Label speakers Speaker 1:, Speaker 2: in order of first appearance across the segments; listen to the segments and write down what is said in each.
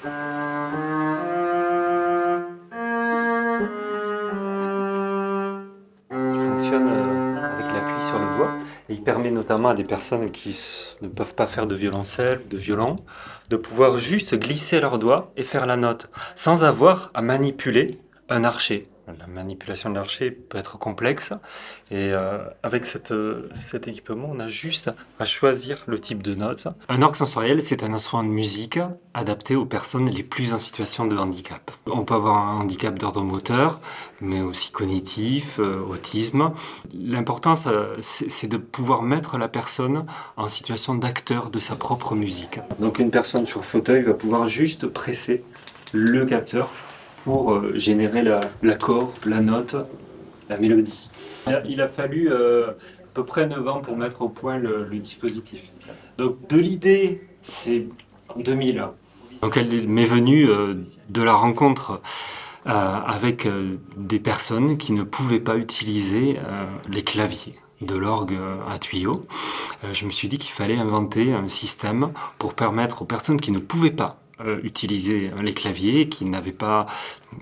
Speaker 1: Fonctionne avec l'appui sur le doigt et il permet notamment à des personnes qui ne peuvent pas faire de violoncelle, de violon, de pouvoir juste glisser leurs doigts et faire la note sans avoir à manipuler un archet. La manipulation de l'archet peut être complexe et avec cet équipement, on a juste à choisir le type de note. Un orgue sensoriel, c'est un instrument de musique adapté aux personnes les plus en situation de handicap. On peut avoir un handicap d'ordre moteur, mais aussi cognitif, autisme. L'important, c'est de pouvoir mettre la personne en situation d'acteur de sa propre musique. Donc une personne sur fauteuil va pouvoir juste presser le capteur pour générer l'accord, la note, la mélodie. Il a fallu à peu près 9 ans pour mettre au point le dispositif. Donc de l'idée, c'est en 2000. Donc elle m'est venue de la rencontre avec des personnes qui ne pouvaient pas utiliser les claviers de l'orgue à tuyaux. Je me suis dit qu'il fallait inventer un système pour permettre aux personnes qui ne pouvaient pas utiliser les claviers, qui n'avaient pas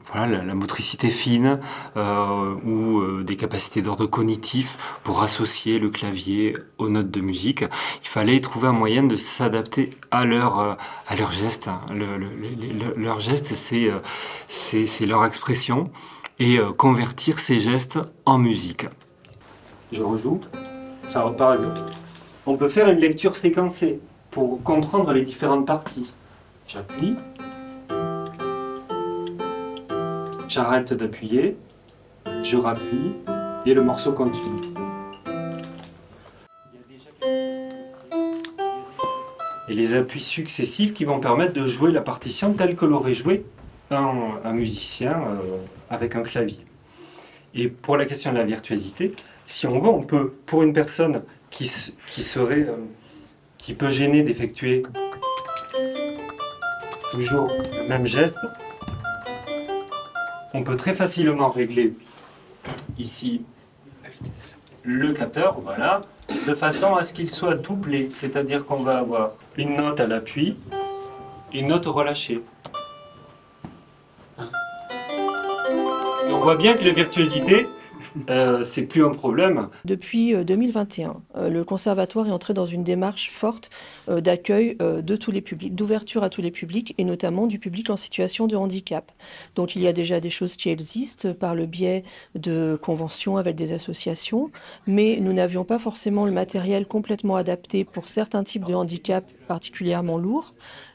Speaker 1: voilà, la motricité fine ou des capacités d'ordre cognitif pour associer le clavier aux notes de musique. Il fallait trouver un moyen de s'adapter à leurs gestes. Leur geste, c'est leur expression et convertir ces gestes en musique. Je rejoue, ça repart à zéro. On peut faire une lecture séquencée pour comprendre les différentes parties. J'appuie, j'arrête d'appuyer, je rappuie et le morceau continue. Et les appuis successifs qui vont permettre de jouer la partition telle que l'aurait joué un musicien avec un clavier. Et pour la question de la virtuosité, si on veut, on peut, pour une personne qui serait un petit peu gênée d'effectuer toujours le même geste, on peut très facilement régler ici la vitesse, le capteur, voilà, de façon à ce qu'il soit doublé, c'est-à-dire qu'on va avoir une note à l'appui et une note relâchée. Et on voit bien que la virtuosité, c'est plus un problème.
Speaker 2: Depuis 2021, le conservatoire est entré dans une démarche forte d'accueil de tous les publics, d'ouverture à tous les publics et notamment du public en situation de handicap. Donc il y a déjà des choses qui existent par le biais de conventions avec des associations, mais nous n'avions pas forcément le matériel complètement adapté pour certains types de handicap particulièrement lourds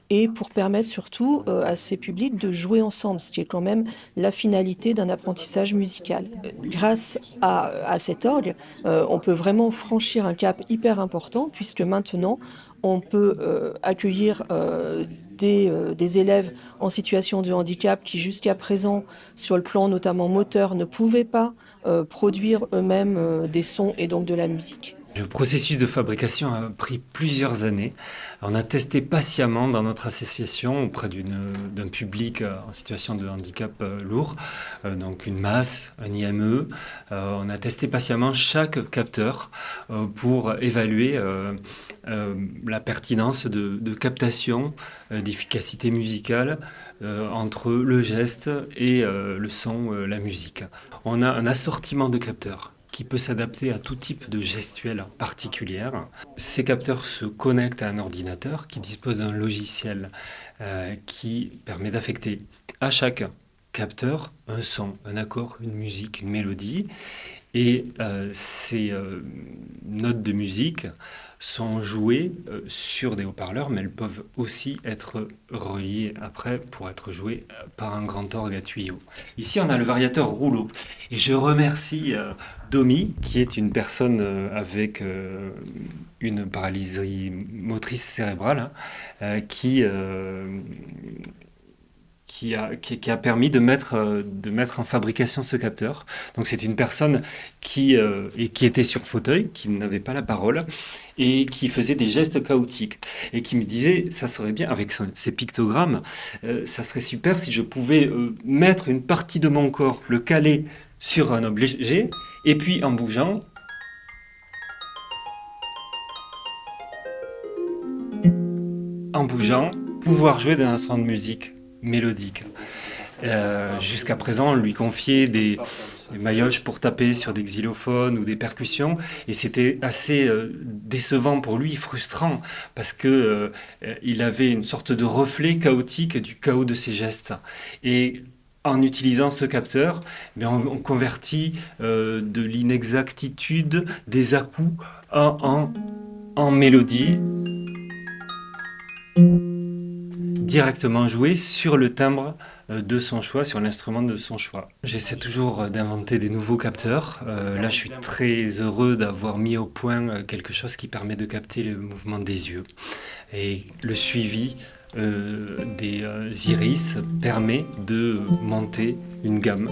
Speaker 2: et pour permettre surtout à ces publics de jouer ensemble, ce qui est quand même la finalité d'un apprentissage musical. Grâce à cet orgue, on peut vraiment franchir un cap hyper important puisque maintenant on peut accueillir des élèves en situation de handicap qui jusqu'à présent, sur le plan notamment moteur, ne pouvaient pas produire eux-mêmes des sons et donc de la musique.
Speaker 1: Le processus de fabrication a pris plusieurs années. On a testé patiemment dans notre association auprès d'un public en situation de handicap lourd, donc une masse, un IME. On a testé patiemment chaque capteur pour évaluer la pertinence de captation, d'efficacité musicale entre le geste et le son, la musique. On a un assortiment de capteurs qui peut s'adapter à tout type de gestuelle particulière. Ces capteurs se connectent à un ordinateur qui dispose d'un logiciel qui permet d'affecter à chaque capteur un son, un accord, une musique, une mélodie. Et ces notes de musique sont jouées sur des haut-parleurs, mais elles peuvent aussi être reliées après pour être jouées par un grand orgue à tuyaux. Ici, on a le variateur rouleau. Et je remercie Domi, qui est une personne avec une paralysie motrice cérébrale, qui a permis de mettre en fabrication ce capteur. Donc c'est une personne qui était sur fauteuil, qui n'avait pas la parole et qui faisait des gestes chaotiques et qui me disait ça serait bien avec ces pictogrammes, ça serait super si je pouvais mettre une partie de mon corps, le caler sur un objet et puis en bougeant pouvoir jouer d'un instrument de musique mélodique. Jusqu'à présent, on lui confiait des maillotches pour taper sur des xylophones ou des percussions, et c'était assez décevant pour lui, frustrant, parce que il avait une sorte de reflet chaotique du chaos de ses gestes. Et en utilisant ce capteur, on convertit de l'inexactitude des à-coups en mélodie directement jouée sur le timbre de son choix, sur l'instrument de son choix. J'essaie toujours d'inventer des nouveaux capteurs. Là, je suis très heureux d'avoir mis au point quelque chose qui permet de capter le mouvement des yeux. Et le suivi des iris permet de monter une gamme.